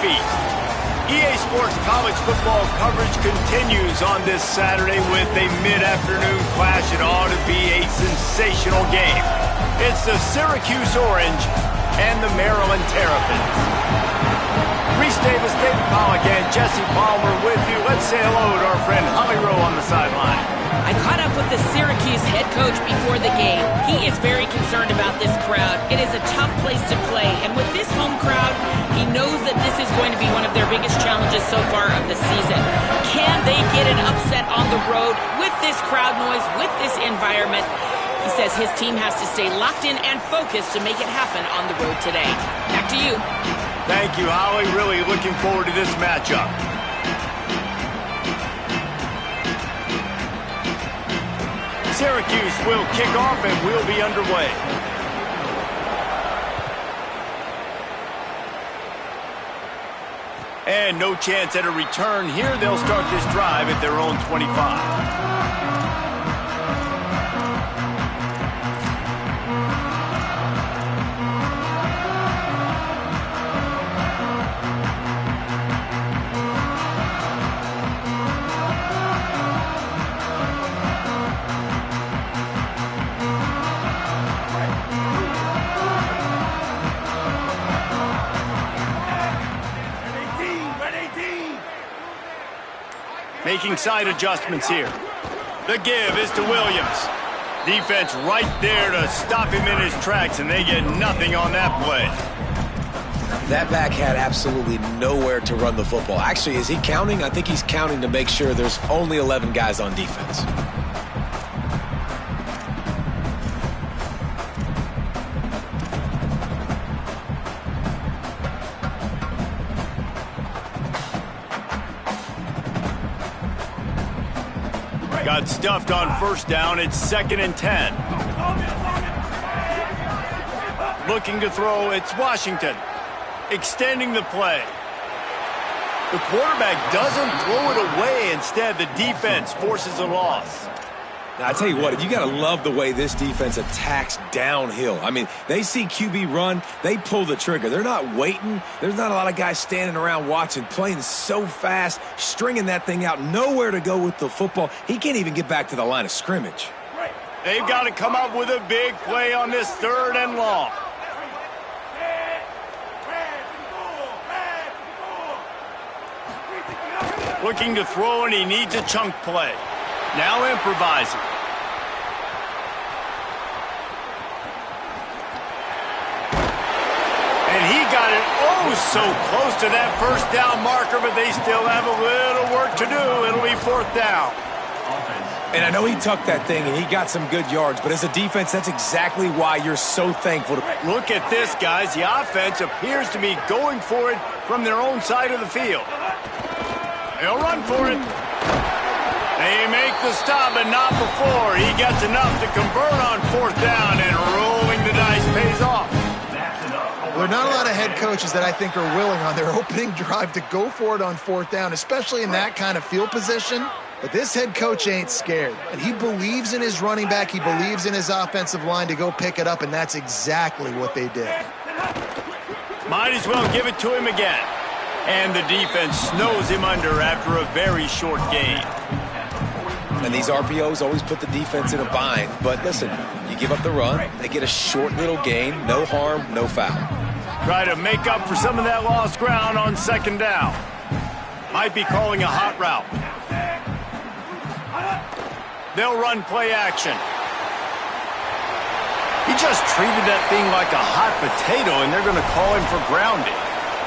feast. EA Sports college football coverage continues on this Saturday with a mid-afternoon clash. It ought to be a sensational game. It's the Syracuse Orange and the Maryland Terrapins. Reese Davis, David Pollack, and Jesse Palmer with you. Let's say hello to our friend Holly Rowe on the sideline. I caught up with the Syracuse head coach before the game. He is very concerned about this crowd. It is a tough place to play, and with this home crowd, he knows that this is going to be one of their biggest challenges so far of the season. Can they get an upset on the road with this crowd noise, with this environment? He says his team has to stay locked in and focused to make it happen on the road today. Back to you. Thank you, Holly. Really looking forward to this matchup. Syracuse will kick off and we'll be underway. And no chance at a return here. They'll start this drive at their own 25. Making side adjustments here. The give is to Williams. Defense right there to stop him in his tracks, and they get nothing on that play. That back had absolutely nowhere to run the football. Actually, is he counting? I think he's counting to make sure there's only 11 guys on defense. Got stuffed on first down. It's 2nd and 10. Looking to throw. It's Washington. Extending the play. The quarterback doesn't throw it away. Instead, the defense forces a loss. Now, I tell you what, you got to love the way this defense attacks downhill. I mean, they see QB run, they pull the trigger. They're not waiting. There's not a lot of guys standing around watching, playing so fast, stringing that thing out, nowhere to go with the football. He can't even get back to the line of scrimmage. They've got to come up with a big play on this 3rd and long. Looking to throw, and he needs a chunk play. Now improvising. And he got it so close to that first down marker, but they still have a little work to do. It'll be 4th down. And I know he tucked that thing, and he got some good yards, but as a defense, that's exactly why you're so thankful to... Look at this, guys. The offense appears to be going for it from their own side of the field. They'll run for it. They make the stop, but not before. He gets enough to convert on 4th down, and rolling the dice pays off. There are not a lot of head coaches that I think are willing on their opening drive to go for it on 4th down, especially in that kind of field position. But this head coach ain't scared, and he believes in his running back. He believes in his offensive line to go pick it up, and that's exactly what they did. Might as well give it to him again. And the defense snows him under after a very short game. And these RPOs always put the defense in a bind. But listen, you give up the run, they get a short little gain, no harm, no foul. Try to make up for some of that lost ground on 2nd down. Might be calling a hot route. They'll run play action. He just treated that thing like a hot potato, and they're going to call him for grounding.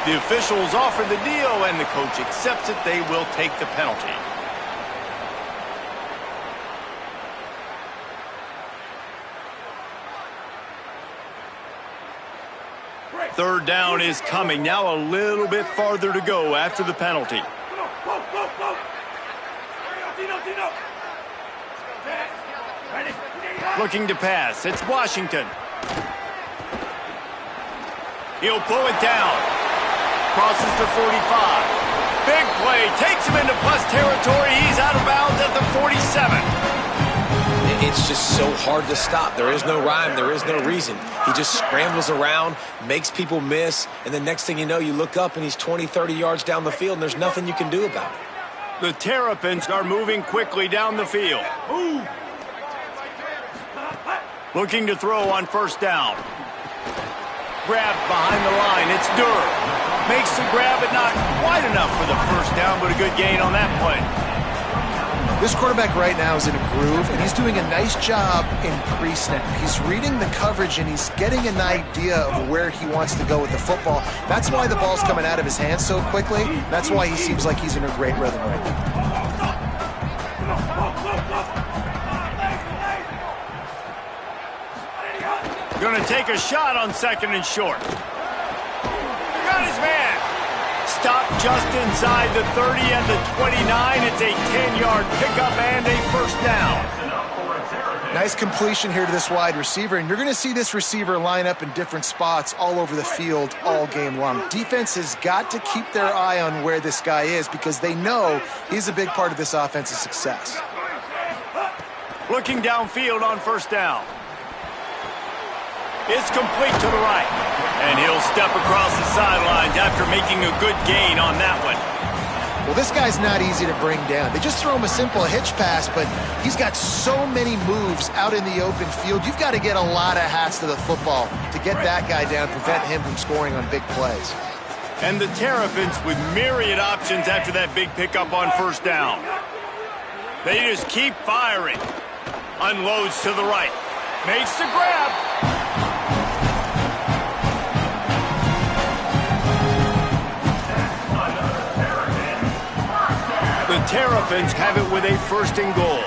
The officials offer the deal, and the coach accepts it. They will take the penalty. Third down is coming. Now a little bit farther to go after the penalty. Looking to pass. It's Washington. He'll pull it down. Crosses the 45. Big play. Takes him into plus territory. He's out of bounds at the 47. it's just so hard to stop. There is no rhyme. There is no reason. He just scrambles around, makes people miss, and the next thing you know, you look up and he's 20, 30 yards down the field, and there's nothing you can do about it. The Terrapins are moving quickly down the field. Looking to throw on first down. Grab behind the line. It's Durr. Makes the grab, but not quite enough for the first down, but a good gain on that play. This quarterback right now is in a groove, and he's doing a nice job in pre-snap. He's reading the coverage, and he's getting an idea of where he wants to go with the football. That's why the ball's coming out of his hands so quickly. That's why he seems like he's in a great rhythm right now. Going to take a shot on second and short. Got his man. Stop just inside the 30 and the 29. It's a 10-yard pickup and a first down. Nice completion here to this wide receiver, and you're going to see this receiver line up in different spots all over the field all game long. Defense has got to keep their eye on where this guy is because they know he's a big part of this offense's success. Looking downfield on first down. It's complete to the right. And he'll step across the sidelines after making a good gain on that one. Well, this guy's not easy to bring down. They just throw him a simple hitch pass, but he's got so many moves out in the open field. You've got to get a lot of hats to the football to get that guy down, prevent him from scoring on big plays. And the Terrapins with myriad options after that big pickup on first down. They just keep firing. Unloads to the right. Makes the grab. The Terrapins have it with a first and goal.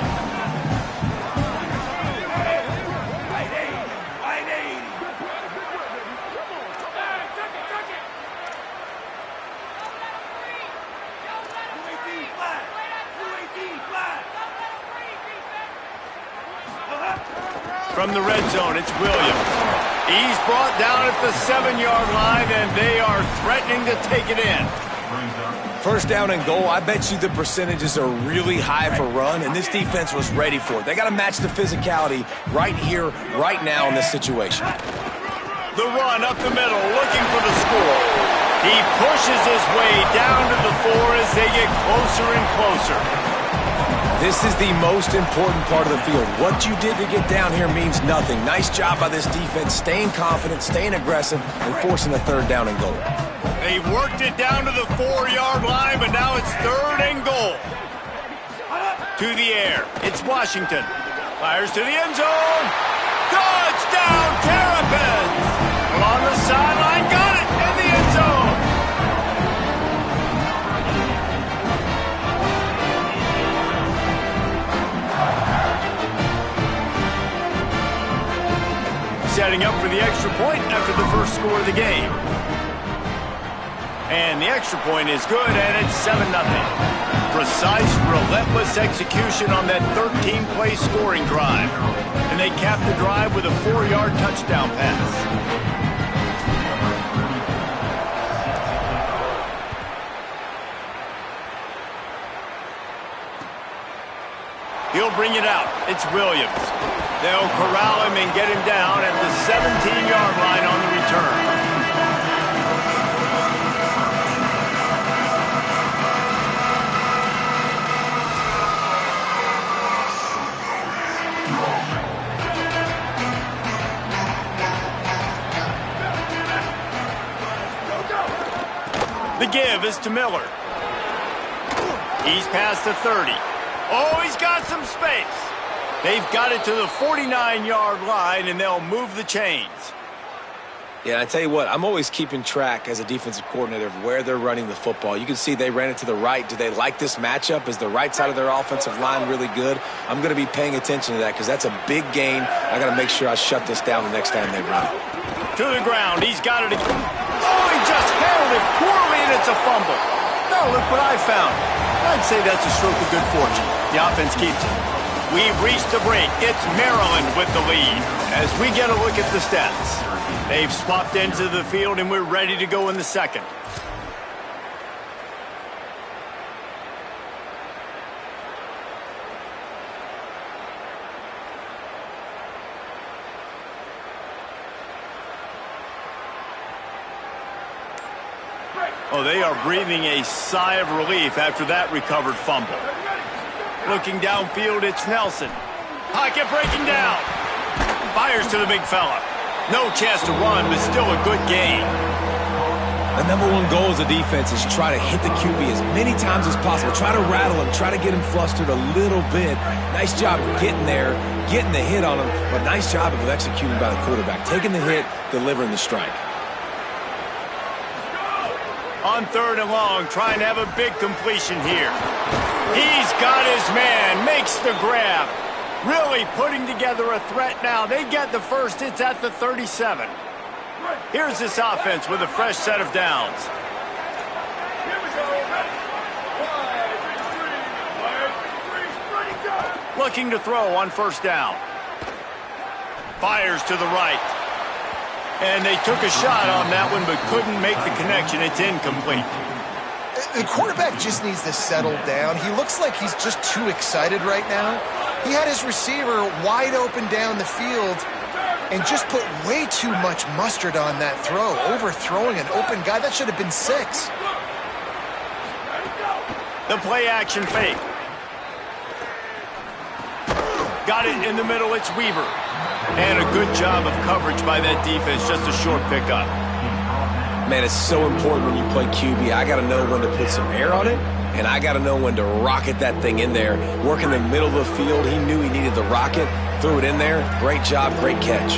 From the red zone, it's Williams. He's brought down at the 7-yard line, and they are threatening to take it in. First down and goal, I bet you the percentages are really high for run, and this defense was ready for it. They got to match the physicality right here, right now in this situation. The run up the middle, looking for the score. He pushes his way down to the 4 as they get closer and closer. This is the most important part of the field. What you did to get down here means nothing. Nice job by this defense, staying confident, staying aggressive, and forcing a third down and goal. They worked it down to the 4-yard line, but now it's third and goal. To the air, it's Washington. Fires to the end zone. Touchdown, Terrapins! Along the sideline, got it in the end zone. Setting up for the extra point after the first score of the game. And the extra point is good, and it's 7-0. Precise, relentless execution on that 13-play scoring drive. And they cap the drive with a 4-yard touchdown pass. He'll bring it out. It's Williams. They'll corral him and get him down at the 17-yard line on the return. The give is to Miller. He's past the 30. Oh, he's got some space. They've got it to the 49-yard line, and they'll move the chains. Yeah, I tell you what, I'm always keeping track as a defensive coordinator of where they're running the football. You can see they ran it to the right. Do they like this matchup? Is the right side of their offensive line really good? I'm going to be paying attention to that because that's a big gain. I got to make sure I shut this down the next time they run it. To the ground. He's got it. Oh, he just handled it poorly, and it's a fumble. Now look what I found. I'd say that's a stroke of good fortune. The offense keeps it. We've reached the break. It's Maryland with the lead. As we get a look at the stats, they've swapped into the field, and we're ready to go in the second. Oh, they are breathing a sigh of relief after that recovered fumble. Looking downfield, it's Nelson. Pocket breaking down. Fires to the big fella. No chance to run, but still a good gain. The number one goal as a defense is try to hit the QB as many times as possible. Try to rattle him. Try to get him flustered a little bit. Nice job of getting there, getting the hit on him, but nice job of executing by the quarterback. Taking the hit, delivering the strike. On 3rd and long, trying to have a big completion here. He's got his man, makes the grab. Really putting together a threat now. They get the first. It's at the 37. Here's this offense with a fresh set of downs. Looking to throw on 1st down. Fires to the right. And they took a shot on that one, but couldn't make the connection. It's incomplete. The quarterback just needs to settle down. He looks like he's just too excited right now. He had his receiver wide open down the field and just put way too much mustard on that throw, overthrowing an open guy. That should have been 6. The play action fake. Got it in the middle, it's Weaver. And a good job of coverage by that defense, just a short pickup. Man, it's so important when you play QB. I got to know when to put some air on it, and I got to know when to rocket that thing in there. Work in the middle of the field. He knew he needed the rocket. Threw it in there. Great job, great catch.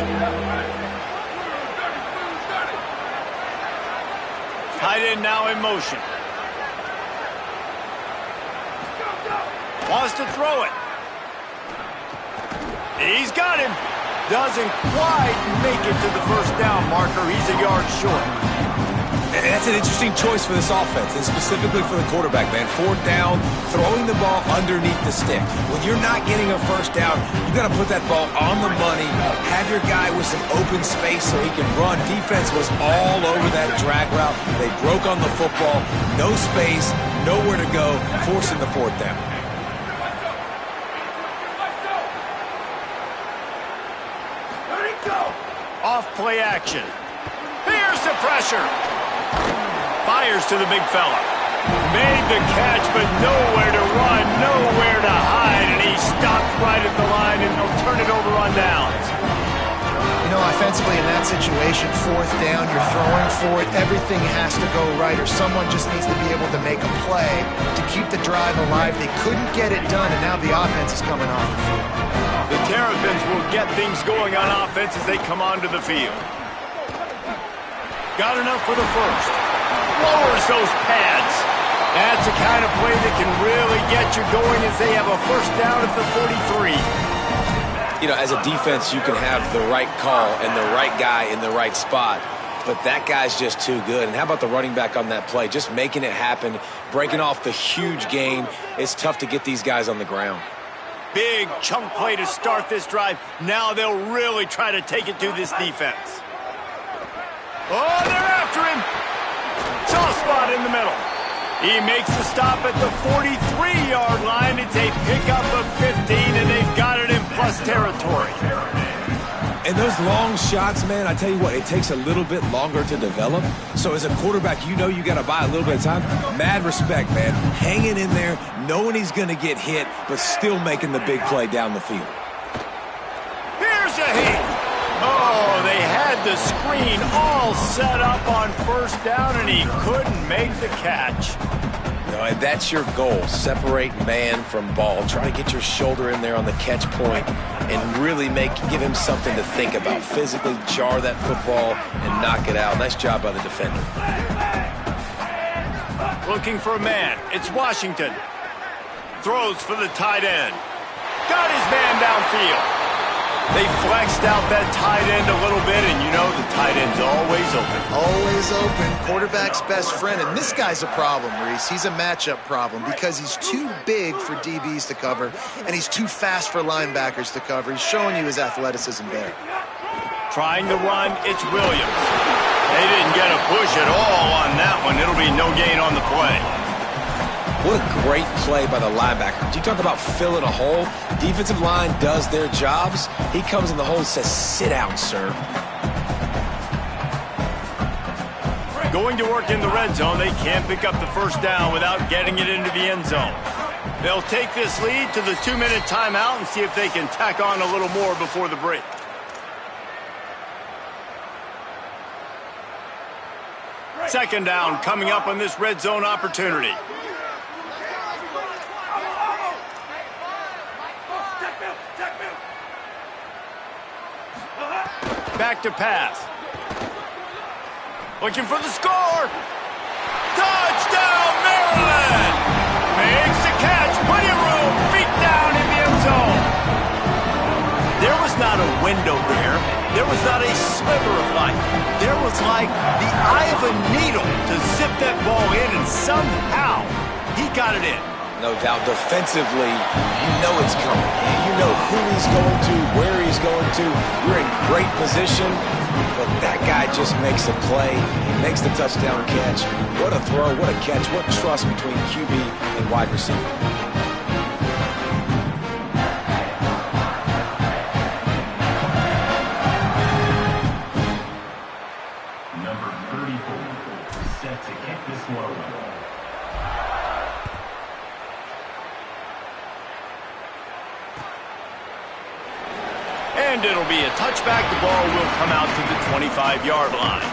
Tight end now in motion. Wants to throw it. He's got him. Doesn't quite make it to the 1st down marker. He's a yard short. And that's an interesting choice for this offense, and specifically for the quarterback, man. 4th down, throwing the ball underneath the stick. When you're not getting a 1st down, you got to put that ball on the money, have your guy with some open space so he can run. Defense was all over that drag route. They broke on the football, no space, nowhere to go, forcing the 4th down. Off play action. Here's the pressure. Fires to the big fella. Made the catch, but nowhere to run, nowhere to hide, and he stopped right at the line, and they'll turn it over on downs. You know, offensively in that situation, 4th down, you're throwing for it. Everything has to go right, or someone just needs to be able to make a play to keep the drive alive. They couldn't get it done, and now the offense is coming off the field. The Terrapins will get things going on offense as they come onto the field. Got enough for the 1st. Lowers those pads. That's the kind of play that can really get you going as they have a 1st down at the 43. You know, as a defense, you can have the right call and the right guy in the right spot, but that guy's just too good. And how about the running back on that play? Just making it happen, breaking off the huge gain. It's tough to get these guys on the ground. Big chunk play to start this drive. Now they'll really try to take it to this defense. Oh, they're after him. Soft spot in the middle. He makes the stop at the 43-yard line. It's a pickup of 15, and they've got it in plus territory. And those long shots, man, I tell you what, it takes a little bit longer to develop. So as a quarterback, you know you got to buy a little bit of time. Mad respect, man. Hanging in there, knowing he's going to get hit, but still making the big play down the field. Here's a hit. Oh, they had the screen all set up on 1st down, and he couldn't make the catch. And that's your goal. Separate man from ball. Try to get your shoulder in there on the catch point and really give him something to think about. Physically jar that football and knock it out. Nice job by the defender. Looking for a man. It's Washington. Throws for the tight end. Got his man downfield. They flexed out that tight end a little bit, and you know the tight end's always open. Always open. Quarterback's best friend. And this guy's a problem, Reese. He's a matchup problem because he's too big for DBs to cover, and he's too fast for linebackers to cover. He's showing you his athleticism there. Trying to run, it's Williams. They didn't get a push at all on that one. It'll be no gain on the play. What a great play by the linebacker. You talk about filling a hole. Defensive line does their jobs. He comes in the hole and says, sit down, sir. Going to work in the red zone, they can't pick up the first down without getting it into the end zone. They'll take this lead to the 2-minute timeout and see if they can tack on a little more before the break. Second down coming up on this red zone opportunity. Back to pass. Looking for the score. Touchdown, Maryland! Makes the catch. Plenty of room. Feet down in the end zone. There was not a window there. There was not a sliver of light. There was like the eye of a needle to zip that ball in, and somehow he got it in. No doubt, defensively, you know it's coming. You know who he's going to, where he's going to. You're in great position, but that guy just makes a play. He makes the touchdown catch. What a throw, what a catch, what trust between QB and wide receiver. Number 34, set to kick this one away. And it'll be a touchback. The ball will come out to the 25-yard line.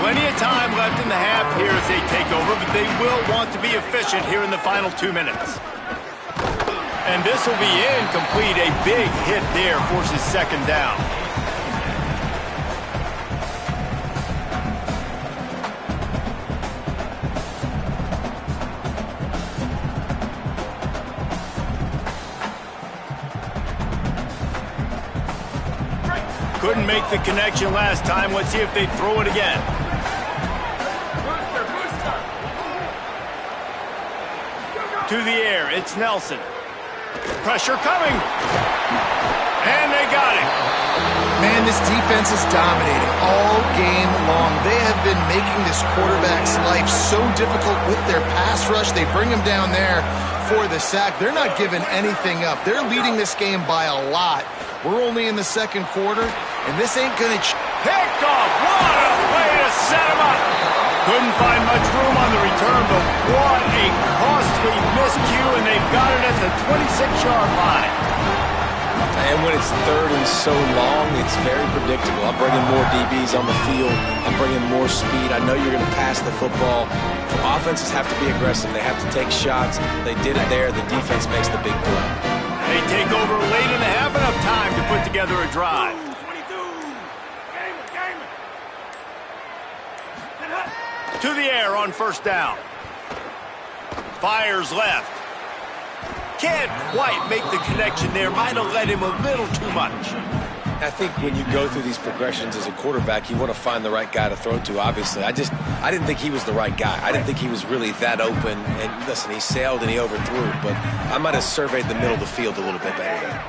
Plenty of time left in the half here as they take over, but they will want to be efficient here in the final 2 minutes. And this will be incomplete. A big hit there forces second down. Couldn't make the connection last time. Let's see if they throw it again. To the air, it's Nelson. Pressure coming. And they got it. Man, this defense is dominating all game long. They have been making this quarterback's life so difficult with their pass rush. They bring him down there for the sack. They're not giving anything up. They're leading this game by a lot. We're only in the second quarter, and this ain't going to... Picked off. What a way to set him up. Couldn't find much room on the return, but what a costly miscue, and they've got it at the 26-yard line. And when it's third and so long, it's very predictable. I'm bringing more DBs on the field. I'm bringing more speed. I know you're going to pass the football. Offenses have to be aggressive. They have to take shots. They did it there. The defense makes the big play. They take over late in the half, enough time to put together a drive. To the air on first down. Fires left. Can't quite make the connection there. Might have let him a little too much. I think when you go through these progressions as a quarterback, you want to find the right guy to throw to, obviously. I didn't think he was the right guy. I didn't think he was really that open. And listen, he sailed and he overthrew, but I might have surveyed the middle of the field a little bit better there.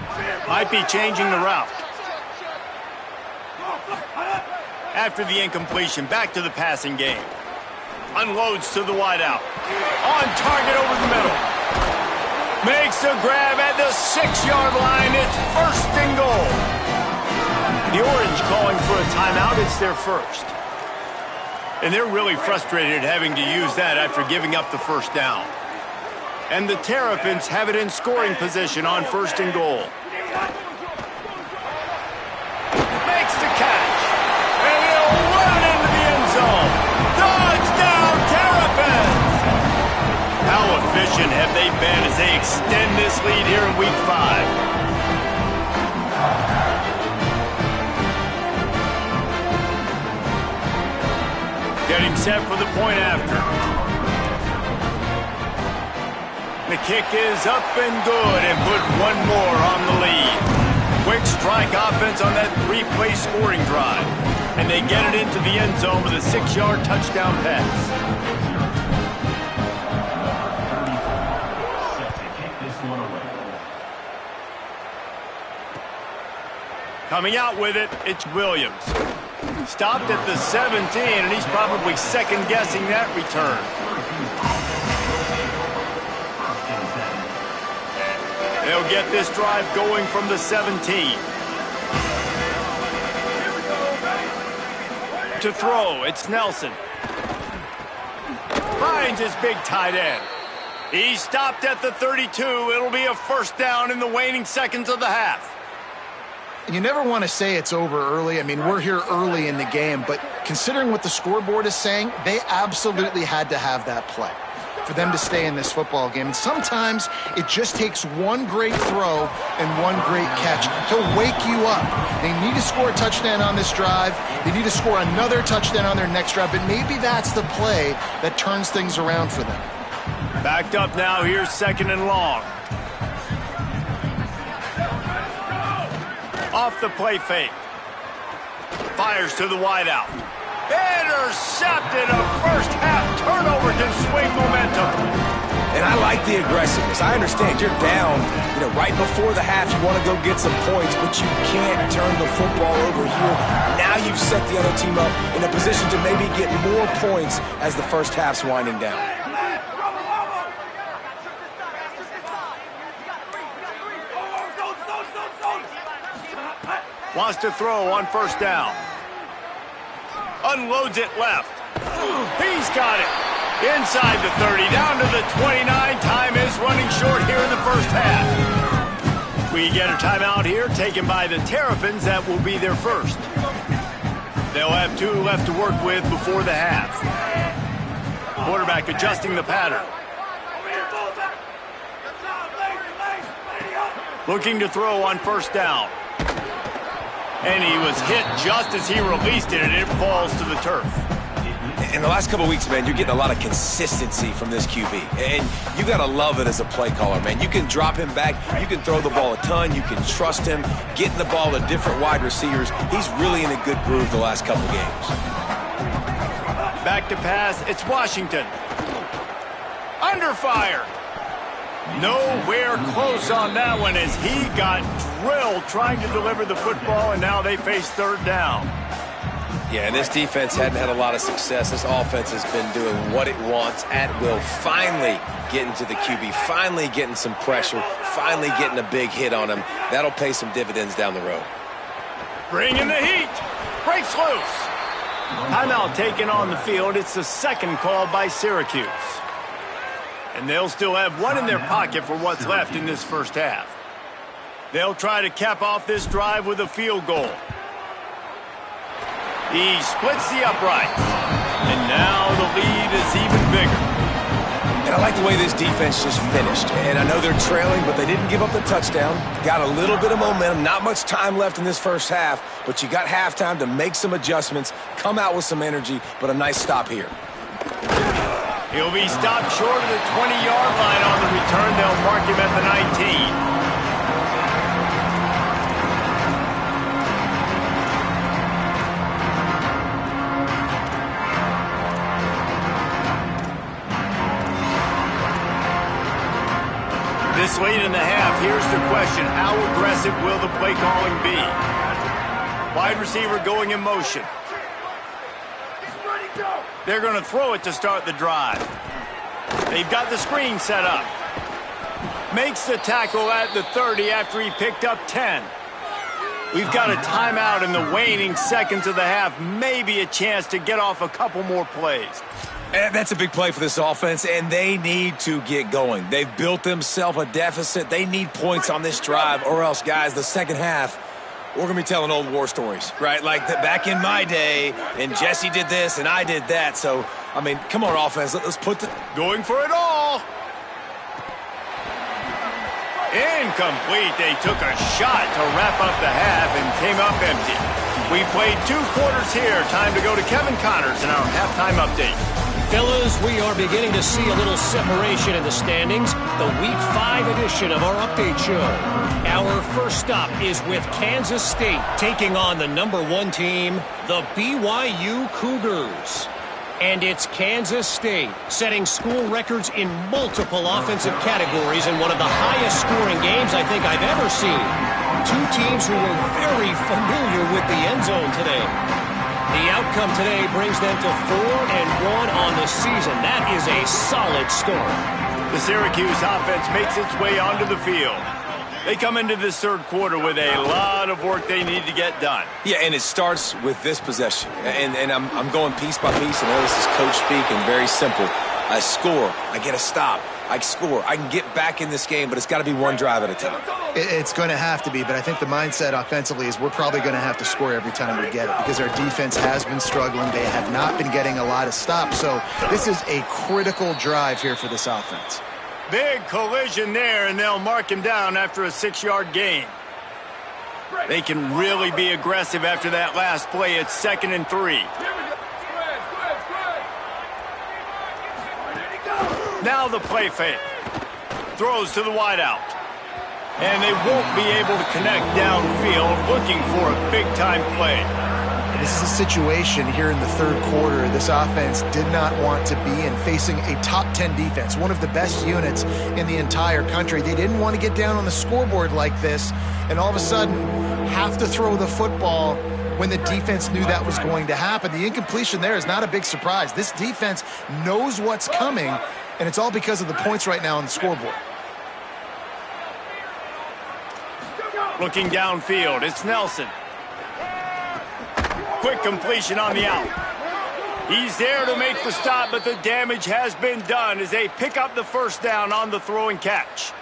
Might be changing the route. After the incompletion, back to the passing game. Unloads to the wideout. On target over the middle. Makes a grab at the 6-yard line. It's first and goal. The Orange calling for a timeout. It's their first. And they're really frustrated having to use that after giving up the first down. And the Terrapins have it in scoring position on first and goal. Makes the catch. And he'll run into the end zone. Touchdown, Terrapins! How efficient have they been as they extend this lead here in Week 5? Getting set for the point after. The kick is up and good and put one more on the lead. Quick strike offense on that 3-play scoring drive. And they get it into the end zone with a 6-yard touchdown pass. Coming out with it, it's Williams. Stopped at the 17, and he's probably second-guessing that return. They'll get this drive going from the 17. To throw, it's Nelson. Finds his big tight end. He stopped at the 32. It'll be a first down in the waning seconds of the half. You never want to say it's over early. I mean, we're here early in the game, but considering what the scoreboard is saying, they absolutely had to have that play for them to stay in this football game. And sometimes it just takes one great throw and one great catch to wake you up. They need to score a touchdown on this drive. They need to score another touchdown on their next drive, but maybe that's the play that turns things around for them. Backed up now, here's second and long. Off the play fake. Fires to the wideout. Intercepted. A first half turnover can swing momentum. And I like the aggressiveness. I understand you're down, right before the half. You want to go get some points, but you can't turn the football over here. Now you've set the other team up in a position to maybe get more points as the first half's winding down. Wants to throw on first down. Unloads it left. He's got it. Inside the 30, down to the 29. Time is running short here in the first half. We get a timeout here taken by the Terrapins. That will be their first. They'll have 2 left to work with before the half. Quarterback adjusting the pattern. Looking to throw on first down. And he was hit just as he released it, and it falls to the turf. In the last couple of weeks, man, you're getting a lot of consistency from this QB. And you got to love it as a play caller, man. You can drop him back. You can throw the ball a ton. You can trust him. Getting the ball to different wide receivers. He's really in a good groove the last couple games. Back to pass. It's Washington. Under fire. Nowhere close on that one as he got drilled trying to deliver the football, and now they face third down. Yeah, and this defense hadn't had a lot of success. This offense has been doing what it wants at will. Finally getting to the QB, finally getting some pressure, finally getting a big hit on him. That'll pay some dividends down the road. Bringing the heat. Breaks loose. Timeout taken on the field. It's the second call by Syracuse. And they'll still have one in their pocket for what's left in this first half. They'll try to cap off this drive with a field goal. He splits the uprights. And now the lead is even bigger. And I like the way this defense just finished. And I know they're trailing, but they didn't give up the touchdown. Got a little bit of momentum. Not much time left in this first half, but you got halftime to make some adjustments, come out with some energy, but a nice stop here. He'll be stopped short of the 20-yard line on the return. They'll mark him at the 19. This late in the half, here's the question. How aggressive will the play calling be? Wide receiver going in motion. They're going to throw it to start the drive. They've got the screen set up. Makes the tackle at the 30 after he picked up 10. We've got a timeout in the waning seconds of the half. Maybe a chance to get off a couple more plays. And that's a big play for this offense, and they need to get going. They've built themselves a deficit. They need points on this drive, or else, guys, the second half, we're going to be telling old war stories, right? Like back in my day, and Jesse did this, and I did that. So, I mean, come on, offense. Let's put the... Going for it all. Incomplete. They took a shot to wrap up the half and came up empty. We played 2 quarters here. Time to go to Kevin Connors in our halftime update. Fellas, we are beginning to see a little separation in the standings. The Week 5 edition of our update show. Our first stop is with Kansas State taking on the number 1 team, the BYU Cougars. And it's Kansas State setting school records in multiple offensive categories in one of the highest scoring games I think I've ever seen. two teams who were very familiar with the end zone today. The outcome today brings them to 4-1 on the season. That is a solid score. The Syracuse offense makes its way onto the field. They come into this third quarter with a lot of work they need to get done. Yeah, and it starts with this possession. And I'm going piece by piece. I know this is coach speak and very simple. I score. I get a stop. I score. I can get back in this game, but it's got to be one drive at a time. It's going to have to be, but I think the mindset offensively is we're probably going to have to score every time we get it because our defense has been struggling. They have not been getting a lot of stops. So this is a critical drive here for this offense. Big collision there, and they'll mark him down after a 6-yard gain. They can really be aggressive after that last play. It's 2nd and 3. Now the play fake. Throws to the wideout. And they won't be able to connect downfield, looking for a big-time play. This is a situation here in the third quarter this offense did not want to be in, facing a top 10 defense, one of the best units in the entire country. They didn't want to get down on the scoreboard like this and all of a sudden have to throw the football when the defense knew that was going to happen. The incompletion there is not a big surprise. This defense knows what's coming, and it's all because of the points right now on the scoreboard. Looking downfield, it's Nelson. Quick completion on the out. He's there to make the stop, but the damage has been done as they pick up the first down on the throw and catch.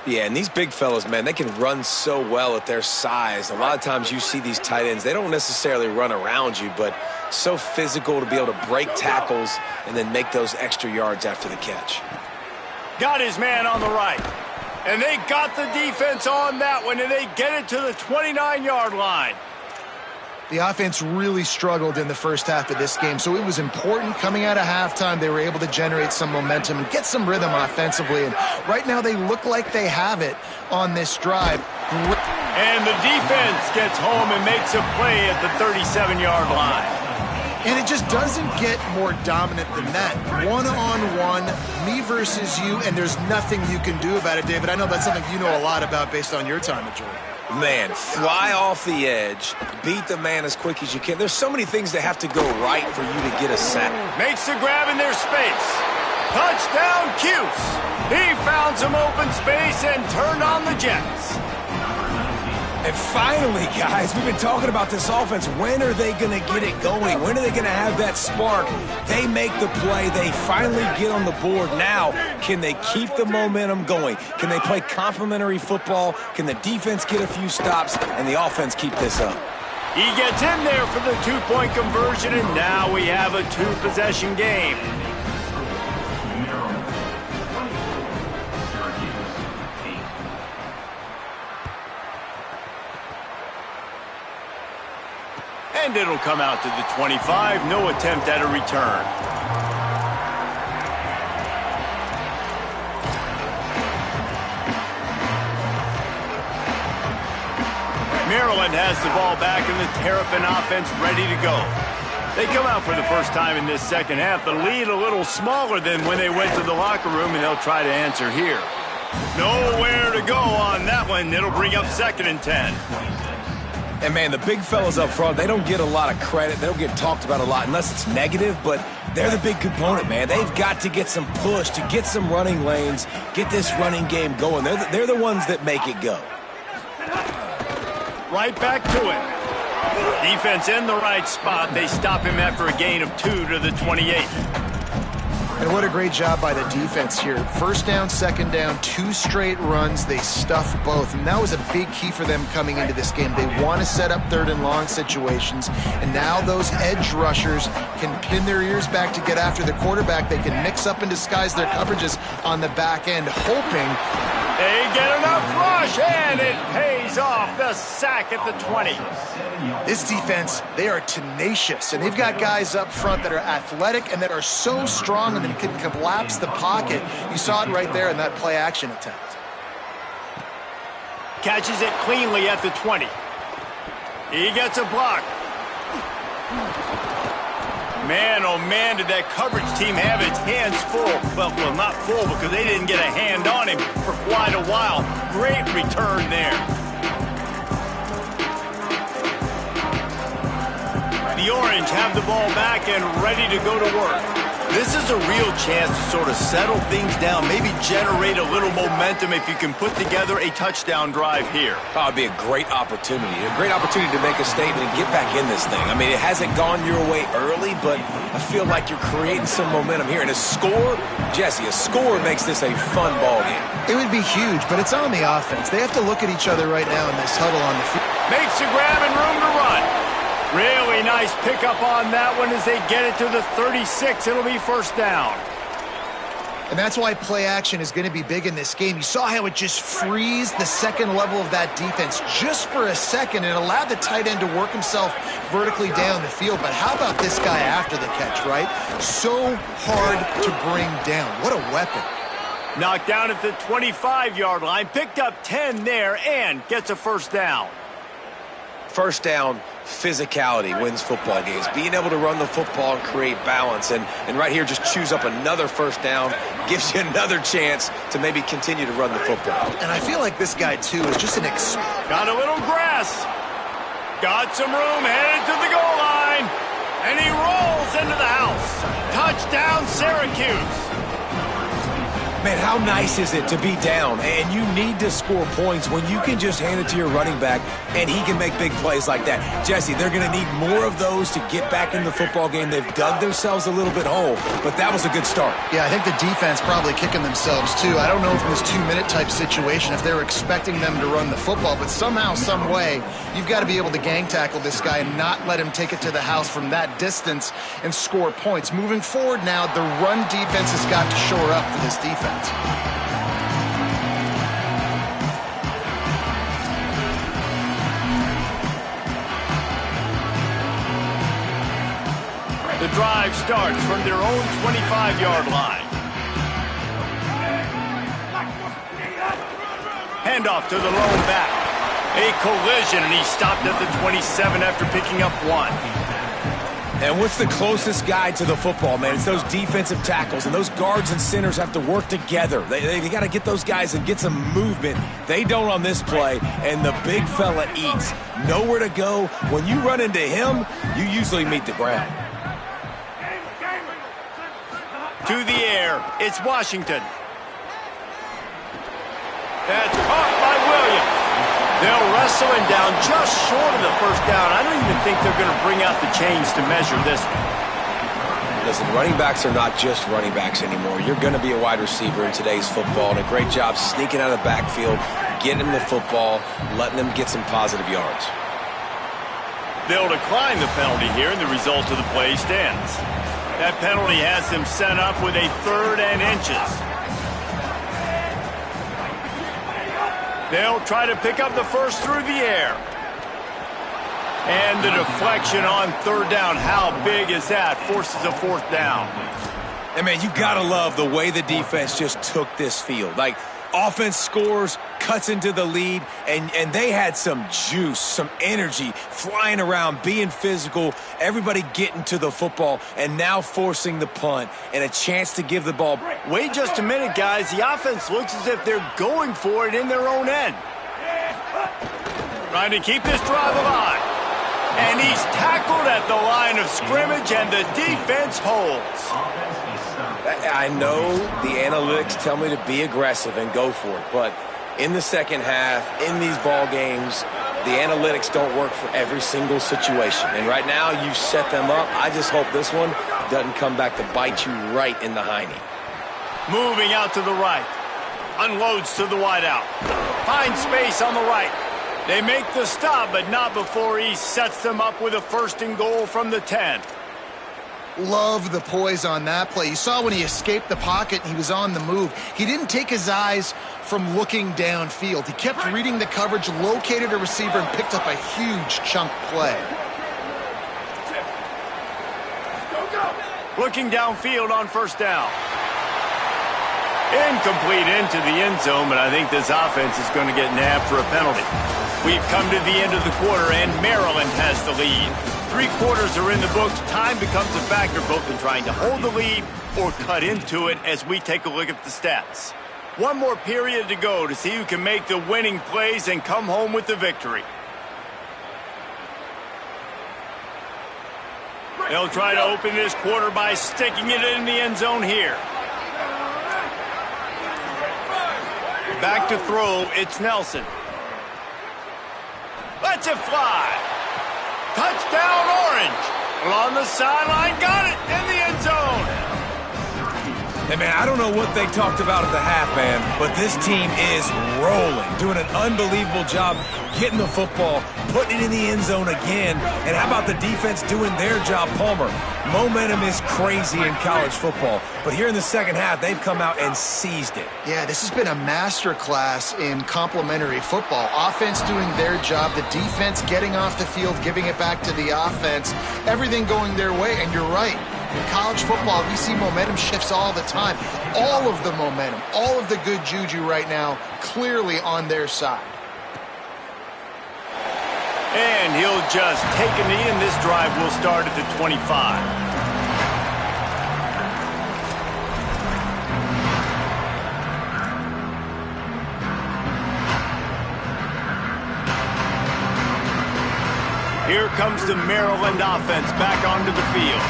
Yeah, and these big fellas, man, they can run so well at their size. A lot of times you see these tight ends, they don't necessarily run around you, but so physical to be able to break tackles and then make those extra yards after the catch. Got his man on the right. And they got the defense on that one, and they get it to the 29-yard line. The offense really struggled in the first half of this game, so it was important coming out of halftime. They were able to generate some momentum and get some rhythm offensively, and right now they look like they have it on this drive. And the defense gets home and makes a play at the 37-yard line. And it just doesn't get more dominant than that. One-on-one, me versus you, and there's nothing you can do about it, David. I know that's something you know a lot about based on your time at Georgia. Man, fly off the edge, beat the man as quick as you can. There's so many things that have to go right for you to get a sack. Makes the grab in their space. Touchdown, Cuse. He found some open space and turned on the Jets. And finally, guys, we've been talking about this offense. When are they going to get it going? When are they going to have that spark? They make the play. They finally get on the board. Now, can they keep the momentum going? Can they play complementary football? Can the defense get a few stops and the offense keep this up? He gets in there for the two-point conversion, and now we have a two-possession game. And it'll come out to the 25. No attempt at a return. Maryland has the ball back and the Terrapin offense ready to go. They come out for the first time in this second half. The lead a little smaller than when they went to the locker room, and they'll try to answer here. Nowhere to go on that one. It'll bring up 2nd and 10. And, man, the big fellas up front, they don't get a lot of credit. They don't get talked about a lot unless it's negative, but they're the big component, man. They've got to get some push, to get some running lanes, get this running game going. They're the ones that make it go. Right back to it. Defense in the right spot. They stop him after a gain of 2 to the 28. And what a great job by the defense here. First down, second down, 2 straight runs. They stuff both. And that was a big key for them coming into this game. They want to set up 3rd and long situations. And now those edge rushers can pin their ears back to get after the quarterback. They can mix up and disguise their coverages on the back end, hoping they get enough rush, and it pays off. The sack at the 20. This defense, they are tenacious, and they've got guys up front that are athletic and that are so strong and that can collapse the pocket. You saw it right there in that play-action attempt. Catches it cleanly at the 20. He gets a block. Man, oh man, did that coverage team have its hands full. Well, not full because they didn't get a hand on him for quite a while. Great return there. The Orange have the ball back and ready to go to work. This is a real chance to sort of settle things down, maybe generate a little momentum if you can put together a touchdown drive here. Oh, it'd be a great opportunity to make a statement and get back in this thing. I mean, it hasn't gone your way early, but I feel like you're creating some momentum here. And a score, Jesse, a score makes this a fun ball game. It would be huge, but it's on the offense. They have to look at each other right now in this huddle on the field. Makes a grab and room to run. Really nice pickup on that one as they get it to the 36. It'll be first down. And that's why play action is going to be big in this game. You saw how it just frees the second level of that defense just for a second and allowed the tight end to work himself vertically down the field. But how about this guy after the catch, right? So hard to bring down. What a weapon. Knocked down at the 25-yard line. Picked up 10 there and gets a first down. First down, physicality wins football games. Being able to run the football and create balance. And right here, just choose up another first down, gives you another chance to maybe continue to run the football. And I feel like this guy, too, is just an Got a little grass. Got some room, headed to the goal line. And he rolls into the house. Touchdown, Syracuse. Man, how nice is it to be down and you need to score points when you can just hand it to your running back and he can make big plays like that. Jesse, they're going to need more of those to get back in the football game. They've dug themselves a little bit whole, but that was a good start. Yeah, I think the defense probably kicking themselves too. I don't know if it was 2-minute type situation, if they were expecting them to run the football, but somehow, some way, you've got to be able to gang tackle this guy and not let him take it to the house from that distance and score points. Moving forward now, the run defense has got to shore up for this defense. The drive starts from their own 25-yard line. Handoff to the lone back. A collision, and he stopped at the 27 after picking up 1. And what's the closest guy to the football, man? It's those defensive tackles, and those guards and centers have to work together. They got to get those guys and get some movement. They don't on this play, and the big fella eats. Nowhere to go. When you run into him, you usually meet the ground. To the air, it's Washington. That's caught by Williams. They'll wrestle him down just short of the first down. I don't even think they're going to bring out the chains to measure this one. Listen, running backs are not just running backs anymore. You're going to be a wide receiver in today's football, and a great job sneaking out of the backfield, getting them the football, letting them get some positive yards. They'll decline the penalty here, and the result of the play stands. That penalty has them set up with a 3rd and inches. They'll try to pick up the first through the air. And the deflection on 3rd down. How big is that? Forces a 4th down. And, man, you got to love the way the defense just took this field. Like, offense scores, cuts into the lead, and they had some juice, some energy, flying around, being physical, everybody getting to the football, and now forcing the punt and a chance to give the ball. Wait just a minute, guys. The offense looks as if they're going for it in their own end. Trying to keep this drive alive. And he's tackled at the line of scrimmage, and the defense holds. I know the analytics tell me to be aggressive and go for it, but in the second half, in these ball games, the analytics don't work for every single situation. And right now, you set them up. I just hope this one doesn't come back to bite you right in the hiney. Moving out to the right. Unloads to the wideout. Finds space on the right. They make the stop, but not before he sets them up with a 1st and goal from the 10. Love the poise on that play. You saw when he escaped the pocket, he was on the move. He didn't take his eyes from looking downfield. He kept reading the coverage, located a receiver, and picked up a huge chunk play. Looking downfield on 1st down. Incomplete into the end zone, but I think this offense is going to get nabbed for a penalty. We've come to the end of the quarter, and Maryland has the lead. 3 quarters are in the books. Time becomes a factor both in trying to hold the lead or cut into it as we take a look at the stats. One more period to go to see who can make the winning plays and come home with the victory. They'll try to open this quarter by sticking it in the end zone here. Back to throw, it's Nelson. Lets it fly. Touchdown, Orange. Along the sideline, got it in the end zone. Hey, man, I don't know what they talked about at the half, man, but this team is rolling, doing an unbelievable job getting the football, putting it in the end zone again. And how about the defense doing their job, Palmer? Momentum is crazy in college football, but here in the second half, they've come out and seized it. Yeah, this has been a masterclass in complementary football. Offense doing their job, the defense getting off the field, giving it back to the offense, everything going their way, and you're right. In college football, we see momentum shifts all the time. All of the momentum, all of the good juju right now, clearly on their side. And he'll just take a knee, and this drive will start at the 25. Here comes the Maryland offense back onto the field.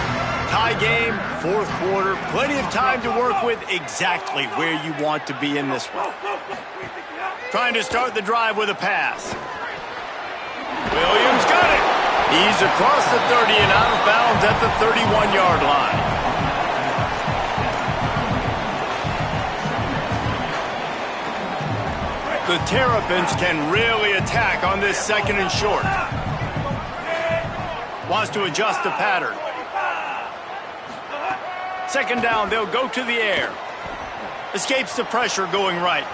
Tie game, fourth quarter, plenty of time to work with, exactly where you want to be in this one. Trying to start the drive with a pass. Williams got it. He's across the 30 and out of bounds at the 31-yard line. The Terrapins can really attack on this second and short. Wants to adjust the pattern. Second down, they'll go to the air. Escapes the pressure going right.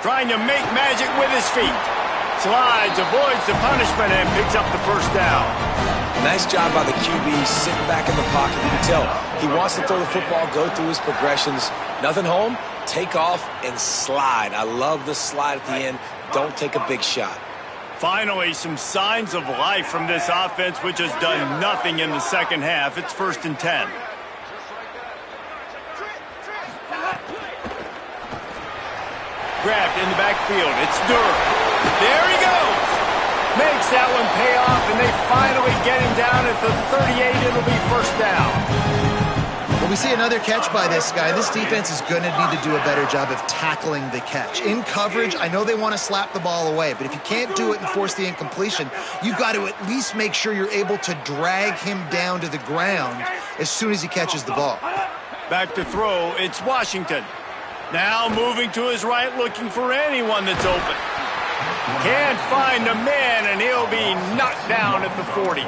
Trying to make magic with his feet. Slides, avoids the punishment, and picks up the first down. Nice job by the QB sitting back in the pocket. You can tell he wants to throw the football, go through his progressions. Nothing home, take off, and slide. I love the slide at the end. Don't take a big shot. Finally, some signs of life from this offense, which has done nothing in the second half. It's 1st and 10. Grabbed in the backfield. It's Durham. There he goes. Makes that one pay off, and they finally get him down at the 38. It'll be first down. Well, we see another catch by this guy. This defense is going to need to do a better job of tackling the catch. In coverage, I know they want to slap the ball away, but if you can't do it and force the incompletion, you've got to at least make sure you're able to drag him down to the ground as soon as he catches the ball. Back to throw, it's Washington. Now moving to his right, looking for anyone that's open. Can't find a man, and he'll be knocked down at the 40.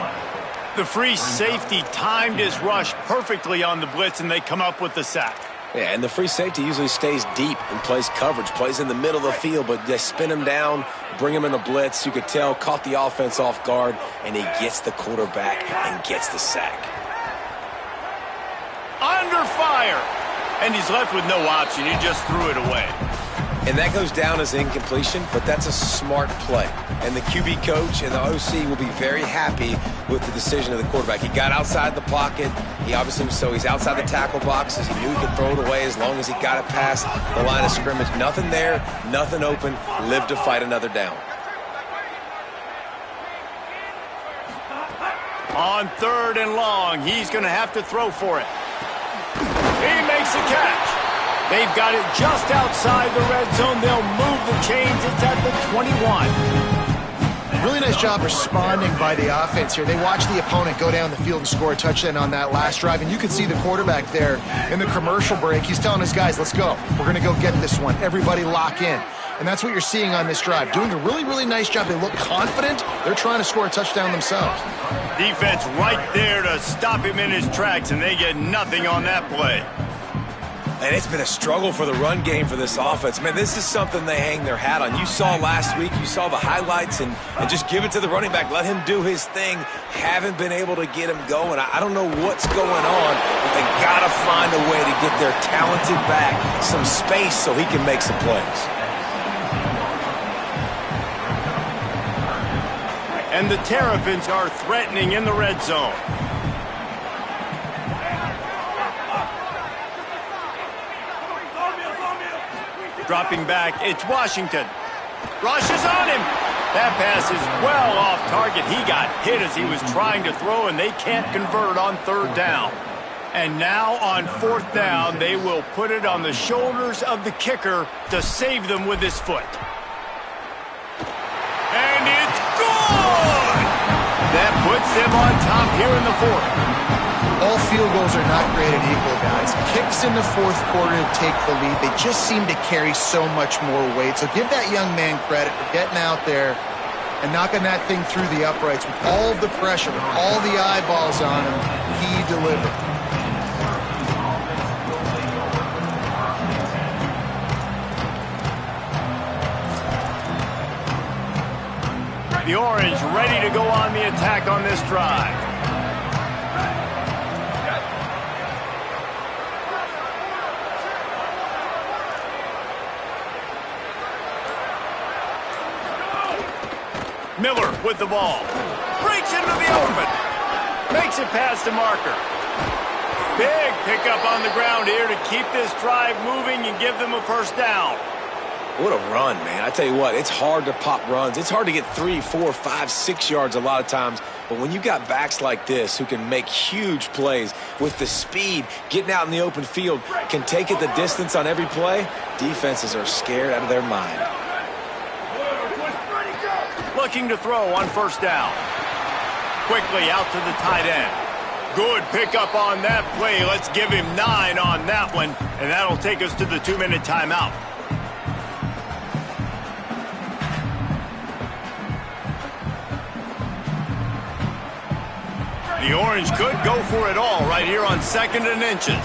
The free safety timed his rush perfectly on the blitz, and they come up with the sack. Yeah, and the free safety usually stays deep and plays coverage, plays in the middle of the field, but they spin him down, bring him in the blitz. You could tell, caught the offense off guard, and he gets the quarterback and gets the sack. Under fire! And he's left with no option. He just threw it away. And that goes down as incompletion, but that's a smart play. And the QB coach and the OC will be very happy with the decision of the quarterback. He got outside the pocket. He obviously, so he's outside the tackle boxes. He knew he could throw it away as long as he got it past the line of scrimmage. Nothing there, nothing open. Lived to fight another down. On 3rd and long, he's going to have to throw for it. He makes the catch. They've got it just outside the red zone. They'll move the chains. It's at the 21. Really nice job responding by the offense here. They watch the opponent go down the field and score a touchdown on that last drive, and you can see the quarterback there in the commercial break. He's telling his guys, let's go. We're going to go get this one. Everybody lock in. And that's what you're seeing on this drive. Doing a really, really nice job. They look confident. They're trying to score a touchdown themselves. Defense right there to stop him in his tracks, and they get nothing on that play. And it's been a struggle for the run game for this offense. Man, this is something they hang their hat on. You saw last week, you saw the highlights, and just give it to the running back. Let him do his thing. Haven't been able to get him going. I don't know what's going on, but they got to find a way to get their talented back some space so he can make some plays. And the Terrapins are threatening in the red zone. Dropping back, it's Washington. Rush is on him. That pass is well off target. He got hit as he was trying to throw, and they can't convert on third down. And now on fourth down, they will put it on the shoulders of the kicker to save them with his foot. And it's good! That puts them on top here in the fourth. All field goals are not created equal, guys. Kicks in the fourth quarter to take the lead. They just seem to carry so much more weight. So give that young man credit for getting out there and knocking that thing through the uprights with all of the pressure, with all the eyeballs on him. He delivered. The Orange ready to go on the attack on this drive. Miller with the ball. Breaks into the open. Makes it past the marker. Big pickup on the ground here to keep this drive moving and give them a first down. What a run, man. I tell you what, it's hard to pop runs. It's hard to get 3, 4, 5, 6 yards a lot of times. But when you got backs like this who can make huge plays with the speed, getting out in the open field, can take it the distance on every play, defenses are scared out of their mind. Looking to throw on first down. Quickly out to the tight end. Good pickup on that play. Let's give him 9 on that one, and that'll take us to the 2-minute timeout. The Orange could go for it all right here on 2nd and inches.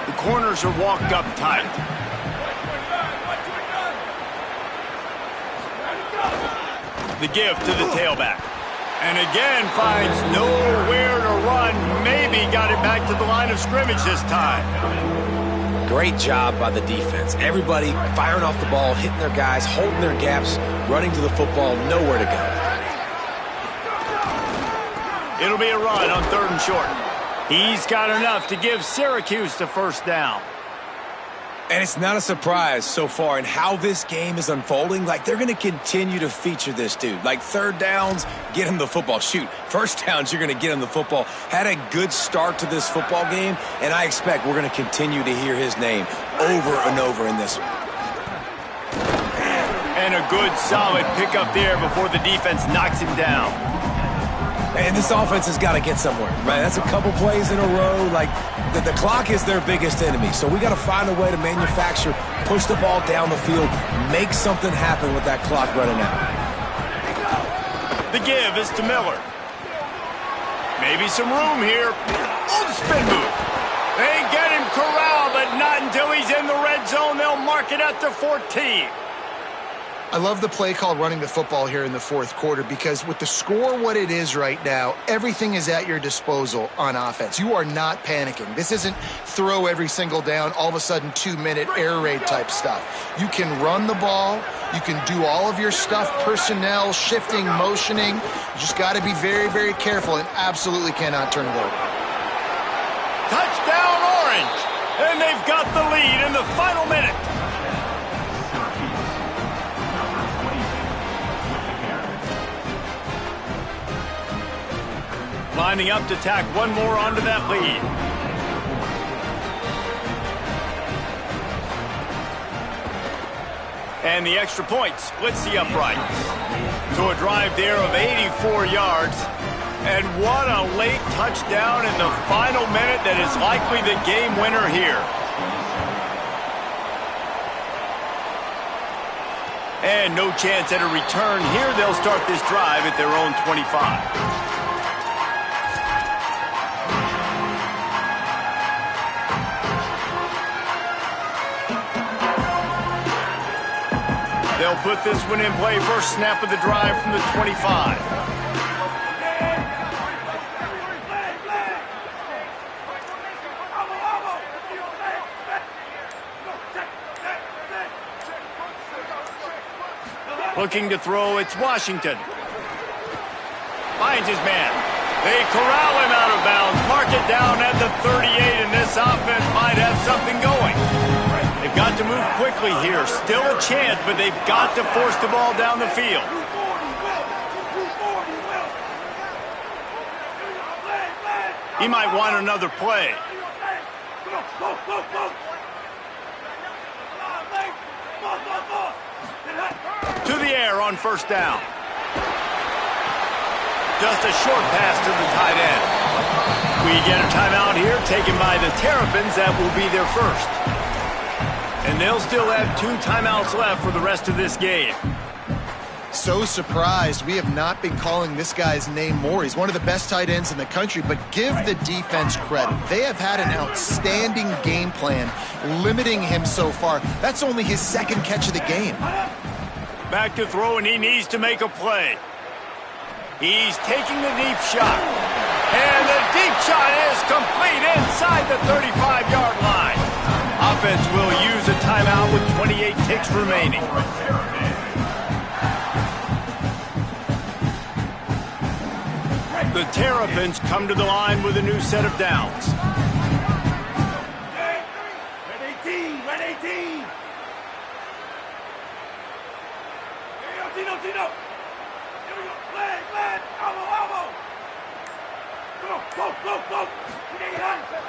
The corners are walked up tight. The give to the tailback. And again finds nowhere to run. Maybe got it back to the line of scrimmage this time. Great job by the defense. Everybody firing off the ball, hitting their guys, holding their gaps, running to the football, nowhere to go. It'll be a run on 3rd and short. He's got enough to give Syracuse the first down. And it's not a surprise so far in how this game is unfolding. Like, they're going to continue to feature this dude. Like, 3rd downs, get him the football. Shoot, 1st downs, you're going to get him the football. Had a good start to this football game, and I expect we're going to continue to hear his name over and over in this one. And a good, solid pickup there before the defense knocks him down. And this offense has got to get somewhere, right? That's a couple plays in a row. Like, the clock is their biggest enemy. So we got to find a way to manufacture, push the ball down the field, make something happen with that clock running out. The give is to Miller. Maybe some room here. Oh, the spin move. They get him corralled, but not until he's in the red zone. They'll mark it at the 14. I love the play called running the football here in the fourth quarter because with the score what it is right now, everything is at your disposal on offense. You are not panicking. This isn't throw every single down, all of a sudden 2-minute air raid type stuff. You can run the ball. You can do all of your stuff, personnel, shifting, motioning. You just got to be very, very careful and absolutely cannot turn it over. Touchdown Orange! And they've got the lead in the final minute. Lining up to tack one more onto that lead. And the extra point splits the uprights. So a drive there of 84 yards. And what a late touchdown in the final minute that is likely the game winner here. And no chance at a return here. They'll start this drive at their own 25. They'll put this one in play. First snap of the drive from the 25. Looking to throw, it's Washington. Finds his man. They corral him out of bounds. Mark it down at the 38, and this offense might have something going. They've got to move quickly here. Still a chance, but they've got to force the ball down the field. He might want another play. To the air on first down. Just a short pass to the tight end. We get a timeout here taken by the Terrapins. That will be their first. And they'll still have 2 timeouts left for the rest of this game. So surprised we have not been calling this guy's name more. He's one of the best tight ends in the country, but give the defense credit. They have had an outstanding game plan limiting him so far. That's only his 2nd catch of the game. Back to throw, and he needs to make a play. He's taking the deep shot. And the deep shot is complete inside the 35-yard line. Offense will use a timeout with 28 ticks remaining. The Terrapins come to the line with a new set of downs. Red 18, red 18. Tino. Here we go. Flag. Elbow. Come on, go.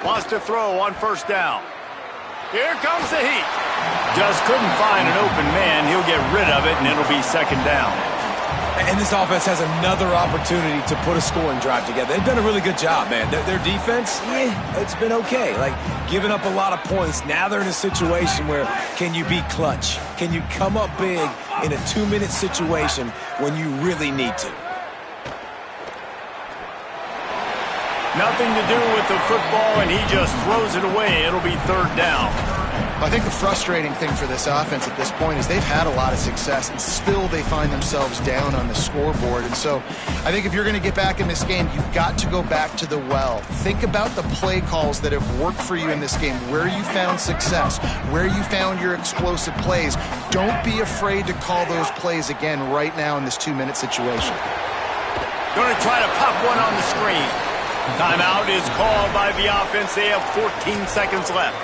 Wants to throw on first down. Here comes the heat. Just couldn't find an open man. He'll get rid of it, and it'll be 2nd down. And this offense has another opportunity to put a scoring drive together. They've done a really good job, man. Their defense, it's been okay. Like, giving up a lot of points. Now they're in a situation where can you be clutch? Can you come up big in a 2-minute situation when you really need to? Nothing to do with the football, and he just throws it away. It'll be 3rd down. I think the frustrating thing for this offense at this point is they've had a lot of success, and still they find themselves down on the scoreboard. And so I think if you're going to get back in this game, you've got to go back to the well. Think about the play calls that have worked for you in this game, where you found success, where you found your explosive plays. Don't be afraid to call those plays again right now in this 2-minute situation. Going to try to pop one on the screen. Timeout is called by the offense. They have 14 seconds left.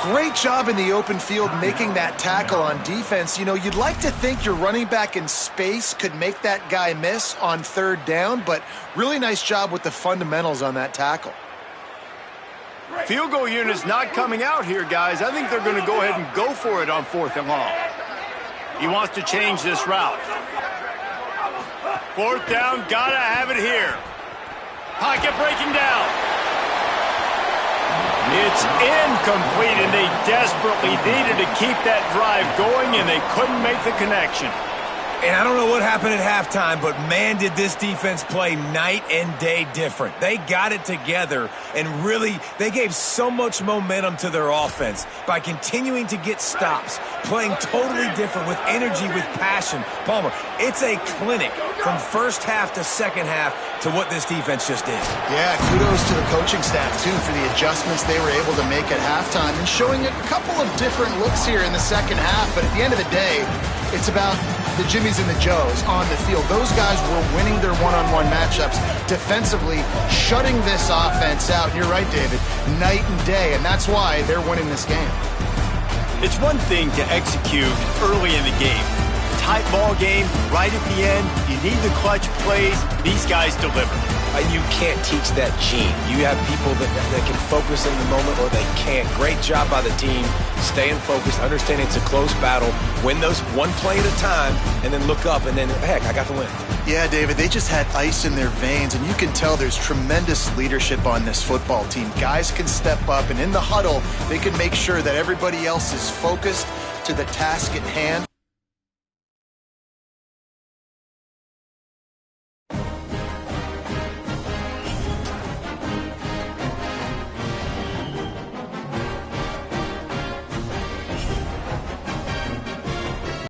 Great job in the open field making that tackle on defense. You know, you'd like to think your running back in space could make that guy miss on 3rd down, but really nice job with the fundamentals on that tackle. Field goal unit's not coming out here, guys. I think they're going to go ahead and go for it on 4th and long. He wants to change this route. 4th down, gotta have it here. Pocket breaking down. It's incomplete, and they desperately needed to keep that drive going, and they couldn't make the connection. And I don't know what happened at halftime, but man, did this defense play night and day different. They got it together, and really, they gave so much momentum to their offense by continuing to get stops, playing totally different with energy, with passion. Palmer, it's a clinic from first half to second half to what this defense just did. Yeah, kudos to the coaching staff, too, for the adjustments they were able to make at halftime and showing a couple of different looks here in the second half. But at the end of the day, it's about the Jimmies and the Joes on the field. Those guys were winning their one-on-one matchups defensively, shutting this offense out. And you're right, David, night and day, and that's why they're winning this game. It's one thing to execute early in the game. Tight ball game, right at the end, you need the clutch plays. These guys deliver. You can't teach that gene. You have people that can focus in the moment or they can't. Great job by the team, staying focused, understanding it's a close battle, win those one play at a time, and then look up, and then, heck, I got the win. Yeah, David, they just had ice in their veins, and you can tell there's tremendous leadership on this football team. Guys can step up, and in the huddle, they can make sure that everybody else is focused to the task at hand.